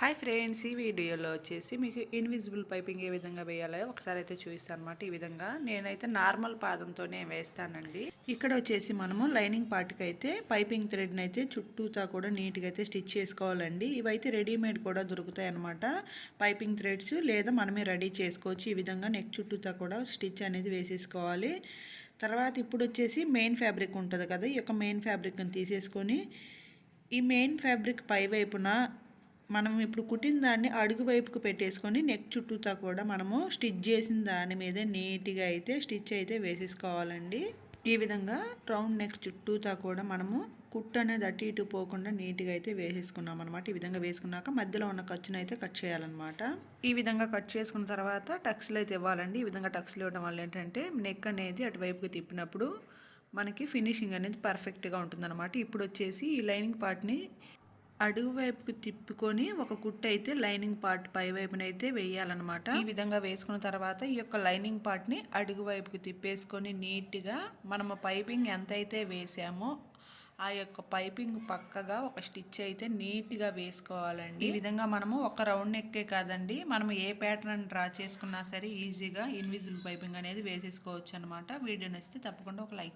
Hi friends, ఈ వీడియోలో వచ్చేసి మీకు ఇన్విజిబుల్ పైపింగ్ ఏ విధంగా వేయాలో ఒకసారి అయితే చూపిస్తాను అనమాట. ఈ విధంగా నేనైతే నార్మల్ పాదంతోనే వేస్తానండి. ఇక్కడ వచ్చేసి మనము లైనింగ్ పార్ట్కి అయితే పైపింగ్ థ్రెడ్ని అయితే చుట్టూతా కూడా నీట్గా అయితే స్టిచ్ చేసుకోవాలండి. ఇవైతే రెడీమేడ్ కూడా దొరుకుతాయి అనమాట పైపింగ్ థ్రెడ్స్, లేదా మనమే రెడీ చేసుకోవచ్చు. ఈ విధంగా నెక్ చుట్టూతా కూడా స్టిచ్ అనేది వేసేసుకోవాలి. తర్వాత ఇప్పుడు వచ్చేసి మెయిన్ ఫ్యాబ్రిక్ ఉంటుంది కదా, ఈ యొక్క మెయిన్ ఫ్యాబ్రిక్ని తీసేసుకొని ఈ మెయిన్ ఫ్యాబ్రిక్ పై వైపున మనం ఇప్పుడు కుట్టిన దాన్ని అడుగు వైపుకు పెట్టేసుకొని నెక్ చుట్టూతా కూడా మనము స్టిచ్ చేసిన దాని మీద నీట్గా అయితే స్టిచ్ అయితే వేసేసుకోవాలండి. ఈ విధంగా రౌండ్ నెక్ చుట్టూతా కూడా మనము కుట్టు అనేది అటు ఇటు పోకుండా నీట్గా అయితే వేసేసుకున్నాం అనమాట. ఈ విధంగా వేసుకున్నాక మధ్యలో ఉన్న ఖర్చును అయితే కట్ చేయాలన్నమాట. ఈ విధంగా కట్ చేసుకున్న తర్వాత టక్స్లు అయితే ఇవ్వాలండి. ఈ విధంగా టక్స్లు ఇవ్వడం వల్ల ఏంటంటే నెక్ అనేది అటువైపుకి తిప్పినప్పుడు మనకి ఫినిషింగ్ అనేది పర్ఫెక్ట్గా ఉంటుందన్నమాట. ఇప్పుడు వచ్చేసి ఈ లైనింగ్ పార్ట్ని అడుగు వైపుకి తిప్పుకొని ఒక కుట్టు అయితే లైనింగ్ పార్ట్ పై వైపున అయితే వేయాలన్నమాట. ఈ విధంగా వేసుకున్న తర్వాత ఈ యొక్క లైనింగ్ పార్ట్ని అడుగు వైపుకి తిప్పేసుకొని నీట్గా మనము పైపింగ్ ఎంత అయితే వేసామో ఆ యొక్క పైపింగ్ పక్కగా ఒక స్టిచ్ అయితే నీట్గా వేసుకోవాలండి. ఈ విధంగా మనము ఒక రౌండ్ నెక్కే కాదండి, మనం ఏ ప్యాటర్న్ డ్రా చేసుకున్నా సరే ఈజీగా ఇన్విజిబుల్ పైపింగ్ అనేది వేసేసుకోవచ్చు అనమాట. వీడియో నచ్చితే తప్పకుండా ఒక లైక్